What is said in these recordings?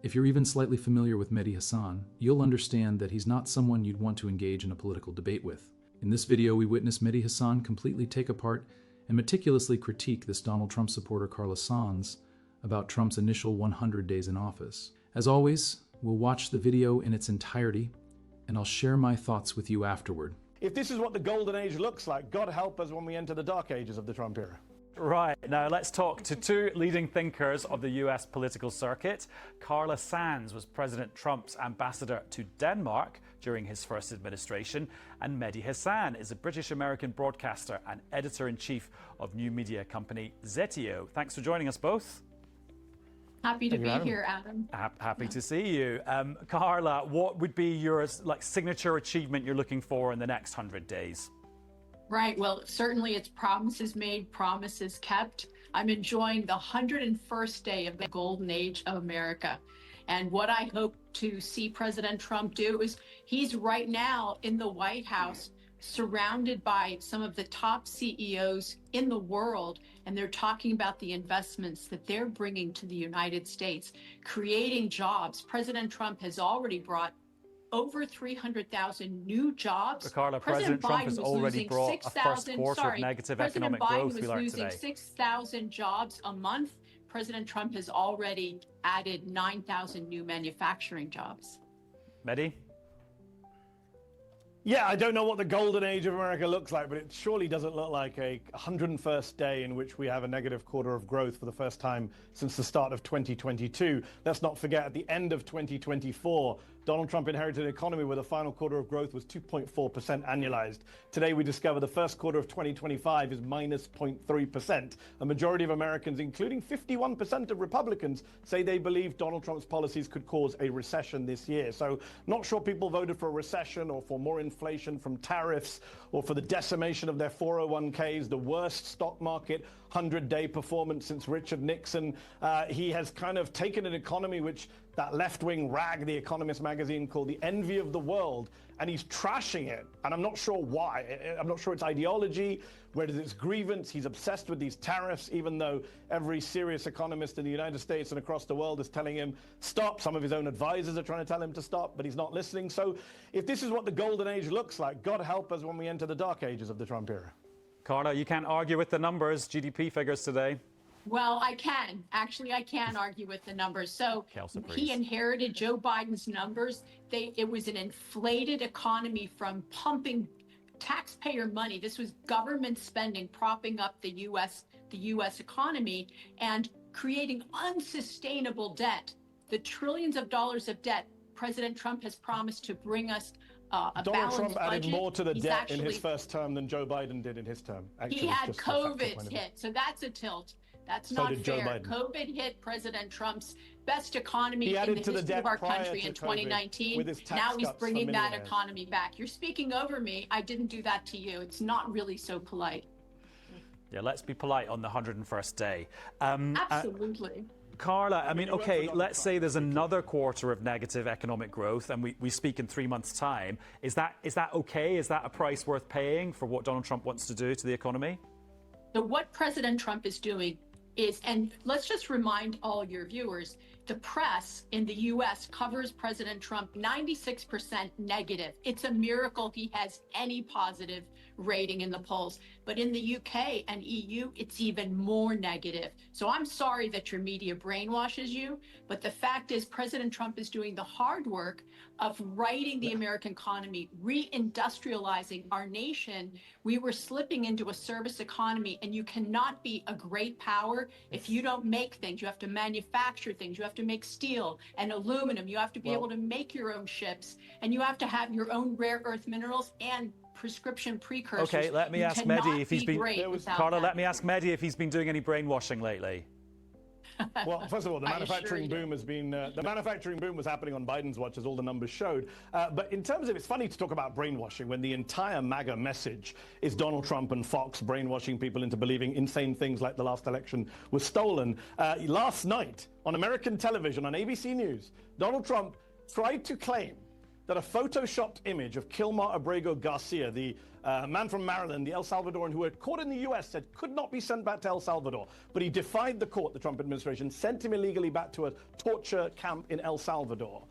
If you're even slightly familiar with Mehdi Hasan, you'll understand that he's not someone you'd want to engage in a political debate with. In this video, we witness Mehdi Hasan completely take apart and meticulously critique this Donald Trump supporter Carla Sands about Trump's initial 100 days in office. As always, we'll watch the video in its entirety, and I'll share my thoughts with you afterward. If this is what the golden age looks like, God help us when we enter the dark ages of the Trump era. Right, now let's talk to two leading thinkers of the US political circuit. Carla Sands was President Trump's ambassador to Denmark during his first administration, and Mehdi Hasan is a British-American broadcaster and editor-in-chief of new media company Zetio. Thanks for joining us both. Happy to be here, Adam. Happy to see you. Carla, what would be your signature achievement you're looking for in the next 100 days? Right. Well, certainly it's promises made, promises kept. I'm enjoying the 101st day of the golden age of America. And what I hope to see President Trump do is he's right now in the White House surrounded by some of the top CEOs in the world, and they're talking about the investments that they're bringing to the United States, creating jobs. President Trump has already brought over 300,000 new jobs. Carla, President Trump has already brought a first quarter of negative economic growth, we learned today. President Biden was losing 6,000 jobs a month. President Trump has already added 9,000 new manufacturing jobs. Mehdi? Yeah, I don't know what the golden age of America looks like, but it surely doesn't look like a 101st day in which we have a negative quarter of growth for the first time since the start of 2022. Let's not forget, at the end of 2024, Donald Trump inherited an economy where the final quarter of growth was 2.4% annualized. Today, we discover the first quarter of 2025 is minus 0.3%. A majority of Americans, including 51% of Republicans, say they believe Donald Trump's policies could cause a recession this year. So not sure people voted for a recession or for more inflation from tariffs or for the decimation of their 401ks, the worst stock market 100-day performance since Richard Nixon. He has kind of taken an economy which that left-wing rag, The Economist magazine, called the envy of the world, and he's trashing it. And I'm not sure why. I'm not sure it's ideology, whether it's grievance. He's obsessed with these tariffs, even though every serious economist in the United States and across the world is telling him stop. Some of his own advisors are trying to tell him to stop, but he's not listening. So if this is what the golden age looks like, God help us when we enter the dark ages of the Trump era. Carla, you can't argue with the numbers, GDP figures today. Well, I can. Actually, I can argue with the numbers. So he inherited Joe Biden's numbers. It was an inflated economy from pumping taxpayer money. This was government spending, propping up the U.S. economy and creating unsustainable debt. The trillions of dollars of debt President Trump has promised to bring us a Donald Trump budget. added more to the debt in his first term than Joe Biden did in his term. Actually, he had COVID hit, so that's a tilt. That's not fair. COVID hit President Trump's best economy in the history of our country in 2019. Now he's bringing that economy back. You're speaking over me. I didn't do that to you. It's not really so polite. Yeah, let's be polite on the 101st day. Absolutely. Carla, I mean, okay, let's say there's another quarter of negative economic growth and we speak in 3 months' time. Is that okay? Is that a price worth paying for what Donald Trump wants to do to the economy? So what President Trump is doing is, and let's just remind all your viewers, the press in the U.S. covers President Trump 96% negative. It's a miracle he has any positive rating in the polls. But in the UK and EU, it's even more negative. So I'm sorry that your media brainwashes you, but the fact is President Trump is doing the hard work of righting the American economy, reindustrializing our nation. We were slipping into a service economy, and you cannot be a great power if you don't make things. You have to manufacture things. You have to make steel and aluminum. You have to be able to make your own ships, and you have to have your own rare earth minerals and prescription precursors. Okay, let me ask Mehdi if he's been, Carla, let me ask Mehdi if he's been doing any brainwashing lately. Well, first of all, the manufacturing boom has been, the manufacturing boom was happening on Biden's watch, as all the numbers showed. But in terms of, it's funny to talk about brainwashing when the entire MAGA message is Donald Trump and Fox brainwashing people into believing insane things like the last election was stolen. Last night on American television, on ABC News, Donald Trump tried to claim that a photoshopped image of Kilmar Abrego Garcia, the A man from Maryland, the El Salvadoran, who were caught in the U.S., said could not be sent back to El Salvador. But he defied the court, the Trump administration, sent him illegally back to a torture camp in El Salvador.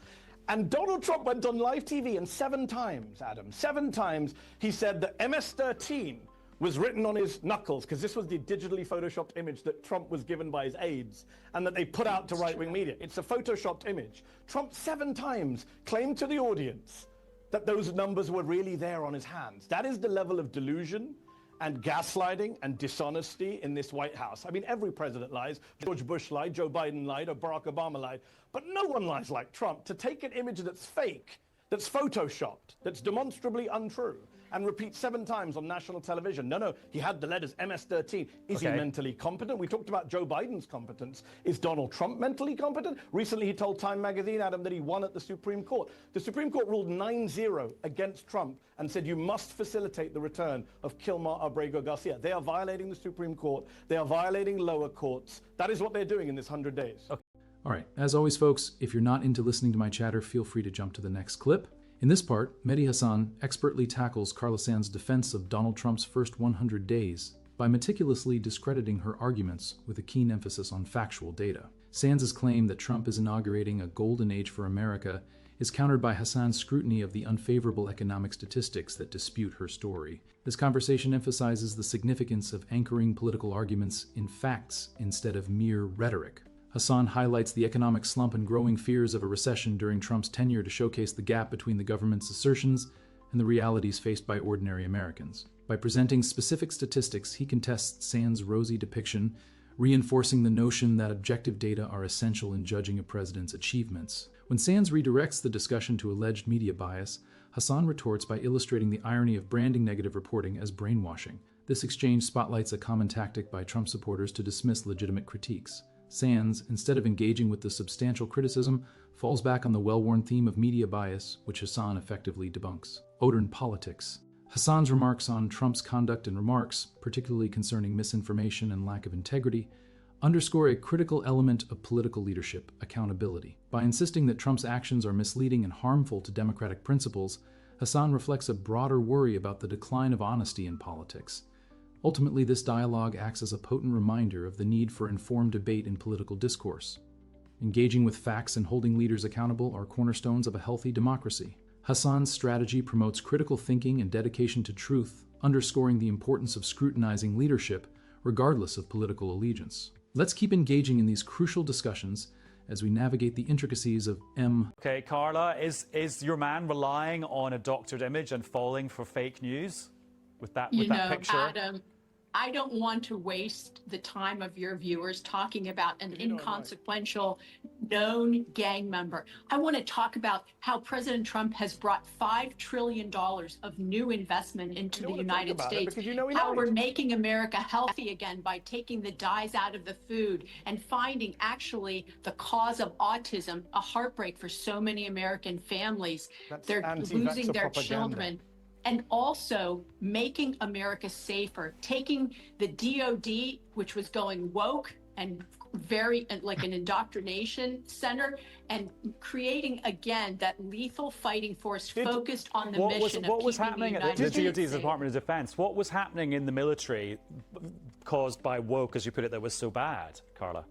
And Donald Trump went on live TV, and 7 times, Adam, 7 times, he said that MS-13 was written on his knuckles, because this was the digitally photoshopped image that Trump was given by his aides, and that they put out to right-wing media. It's a photoshopped image. Trump 7 times claimed to the audience that those numbers were really there on his hands. That is the level of delusion and gaslighting and dishonesty in this White House. I mean, every president lies. George Bush lied, Joe Biden lied, or Barack Obama lied. But no one lies like Trump. To take an image that's fake, that's photoshopped, that's demonstrably untrue, and repeat 7 times on national television. No, he had the letters MS-13. Is he mentally competent? We talked about Joe Biden's competence. Is Donald Trump mentally competent? Recently, he told Time magazine, Adam, that he won at the Supreme Court. The Supreme Court ruled 9-0 against Trump and said you must facilitate the return of Kilmar Abrego Garcia. They are violating the Supreme Court. They are violating lower courts. That is what they're doing in this 100 days. All right, as always, folks, if you're not into listening to my chatter, feel free to jump to the next clip. In this part, Mehdi Hasan expertly tackles Carla Sands' defense of Donald Trump's first 100 days by meticulously discrediting her arguments with a keen emphasis on factual data. Sands' claim that Trump is inaugurating a golden age for America is countered by Hasan's scrutiny of the unfavorable economic statistics that dispute her story. This conversation emphasizes the significance of anchoring political arguments in facts instead of mere rhetoric. Hasan highlights the economic slump and growing fears of a recession during Trump's tenure to showcase the gap between the government's assertions and the realities faced by ordinary Americans. By presenting specific statistics, he contests Sands' rosy depiction, reinforcing the notion that objective data are essential in judging a president's achievements. When Sands redirects the discussion to alleged media bias, Hasan retorts by illustrating the irony of branding negative reporting as brainwashing. This exchange spotlights a common tactic by Trump supporters to dismiss legitimate critiques. Sands, instead of engaging with the substantial criticism, falls back on the well-worn theme of media bias, which Hasan effectively debunks. Odern politics. Hasan's remarks on Trump's conduct and remarks, particularly concerning misinformation and lack of integrity, underscore a critical element of political leadership, accountability. By insisting that Trump's actions are misleading and harmful to democratic principles, Hasan reflects a broader worry about the decline of honesty in politics. Ultimately, this dialogue acts as a potent reminder of the need for informed debate in political discourse. Engaging with facts and holding leaders accountable are cornerstones of a healthy democracy. Hasan's strategy promotes critical thinking and dedication to truth, underscoring the importance of scrutinizing leadership regardless of political allegiance. Let's keep engaging in these crucial discussions as we navigate the intricacies of Okay, Carla, is your man relying on a doctored image and falling for fake news? With that picture? Adam, I don't want to waste the time of your viewers talking about an inconsequential known gang member. I want to talk about how President Trump has brought $5 trillion of new investment into the United States, how we're making America healthy again by taking the dyes out of the food and finding actually the cause of autism, a heartbreak for so many American families. They're losing their children. And also making America safer, taking the DOD, which was going woke and very like an indoctrination center, and creating again that lethal fighting force focused on the mission of what was keeping happening the at the United States DOD's safe. Department of Defense? What was happening in the military caused by woke, as you put it, that was so bad, Carla?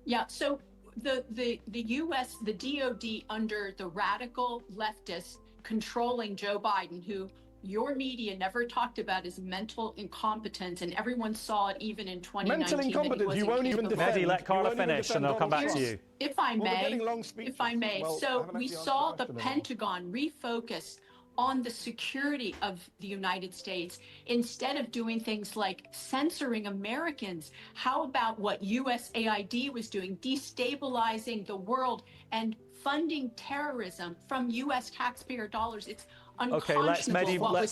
Yeah, so the U.S., the DOD under the radical leftists controlling Joe Biden, who your media never talked about as mental incompetence, and everyone saw it even in 2019. Mental incompetence, you won't even defend. Mehdi, let Carla finish and I'll come back to you. If I may, so we saw the Pentagon refocus on the security of the United States instead of doing things like censoring Americans. How about what USAID was doing, destabilizing the world and funding terrorism from U.S. taxpayer dollars? It's unconscionable. Okay, let's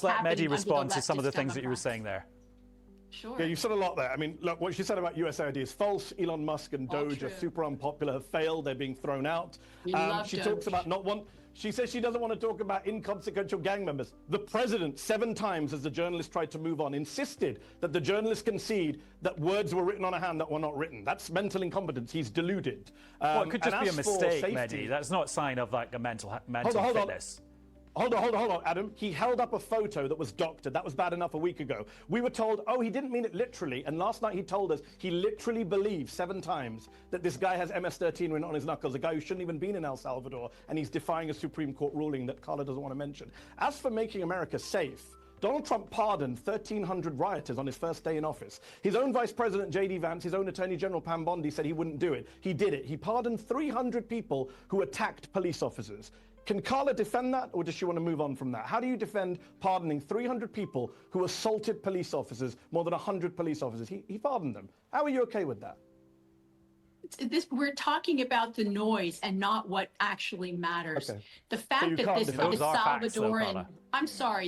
let Mehdi respond to some of the things that you were saying there. Sure. Yeah, you said a lot there. I mean, look, what she said about USAID is false. Elon Musk and Doge are super unpopular, have failed, they're being thrown out. She talks about she says she doesn't want to talk about inconsequential gang members. The president, 7 times as the journalist tried to move on, insisted that the journalist concede that words were written on a hand that were not written. That's mental incompetence. He's deluded. Well, it could just be a mistake, Mehdi. That's not a sign of like a mental fitness. Hold on, Adam. He held up a photo that was doctored. That was bad enough a week ago. We were told, oh, he didn't mean it literally. And last night he told us he literally believes 7 times that this guy has MS-13 written on his knuckles, a guy who shouldn't even been in El Salvador, and he's defying a Supreme Court ruling that Carla doesn't want to mention. As for making America safe, Donald Trump pardoned 1,300 rioters on his first day in office. His own Vice President, J.D. Vance, his own Attorney General, Pam Bondi, said he wouldn't do it. He did it. He pardoned 300 people who attacked police officers. Can Carla defend that, or does she want to move on from that? How do you defend pardoning 300 people who assaulted police officers, more than 100 police officers? He pardoned them. How are you okay with that? We're talking about the noise and not what actually matters. Okay. The fact that this Salvadoran,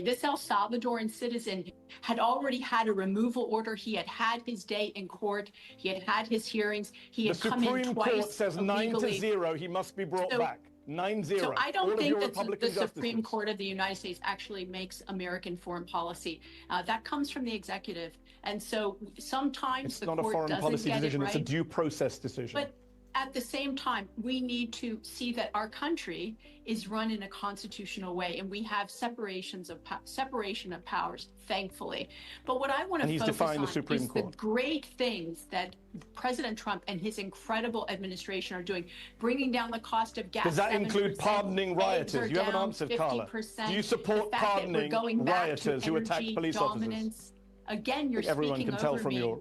this El Salvadoran citizen had already had a removal order. He had had his day in court. He had had his hearings. He had come in twice. The Supreme Court says illegally. 9-0. He must be brought back. 9-0. So I don't think that the Supreme justices. Court of the United States actually makes American foreign policy. That comes from the executive. And so sometimes it's the not court a foreign doesn't policy get decision, it right. it's a due process decision. But at the same time, we need to see that our country is run in a constitutional way, and we have separation of powers, thankfully. But what I want to focus on is the great things that President Trump and his incredible administration are doing, bringing down the cost of gas. Does that include pardoning rioters? You haven't answered, Carla. Do you support pardoning rioters who attack police officers? Again, you're speaking over me.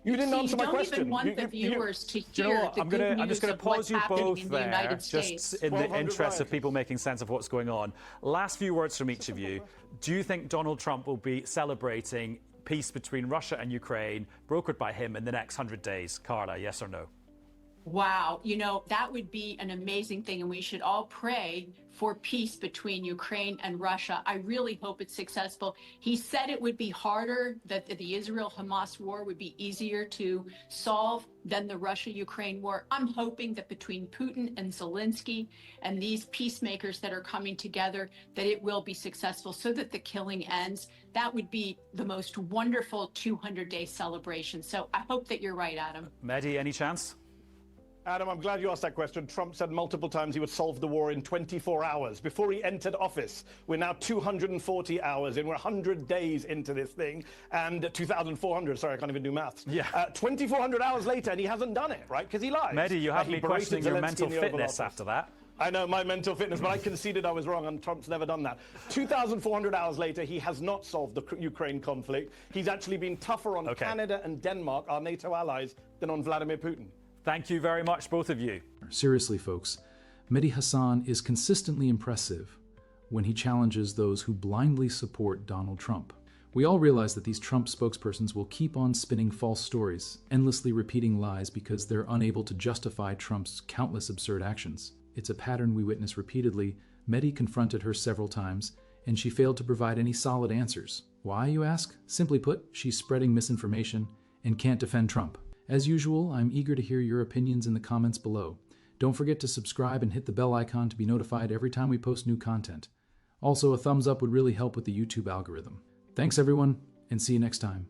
You didn't answer my question. You don't even want the viewers to hear the good I'm just going to pause you both in the United States. Just in the interest of people making sense of what's going on. Last few words from each of you. Do you think Donald Trump will be celebrating peace between Russia and Ukraine, brokered by him, in the next 100 days? Carla, yes or no? Wow, that would be an amazing thing, and we should all pray for peace between Ukraine and Russia. I really hope it's successful. He said it would be harder, that the Israel-Hamas war would be easier to solve than the Russia-Ukraine war. I'm hoping that between Putin and Zelensky and these peacemakers that are coming together, that it will be successful so that the killing ends. That would be the most wonderful 200-day celebration. So I hope that you're right, Adam. Mehdi, any chance? Adam, I'm glad you asked that question. Trump said multiple times he would solve the war in 24 hours. Before he entered office, we're now 240 hours in. We're 100 days into this thing. And 2,400, sorry, I can't even do maths. Yeah. 2,400 hours later, and he hasn't done it, right? Because he lies. Mehdi, you have me questioning your mental fitness after that. I know, my mental fitness, but I conceded I was wrong, and Trump's never done that. 2,400 hours later, he has not solved the Ukraine conflict. He's actually been tougher on Canada and Denmark, our NATO allies, than on Vladimir Putin. Thank you very much, both of you. Seriously, folks, Mehdi Hasan is consistently impressive when he challenges those who blindly support Donald Trump. We all realize that these Trump spokespersons will keep on spinning false stories, endlessly repeating lies because they're unable to justify Trump's countless absurd actions. It's a pattern we witness repeatedly. Mehdi confronted her several times, and she failed to provide any solid answers. Why, you ask? Simply put, she's spreading misinformation and can't defend Trump. As usual, I'm eager to hear your opinions in the comments below. Don't forget to subscribe and hit the bell icon to be notified every time we post new content. Also, a thumbs up would really help with the YouTube algorithm. Thanks everyone, and see you next time.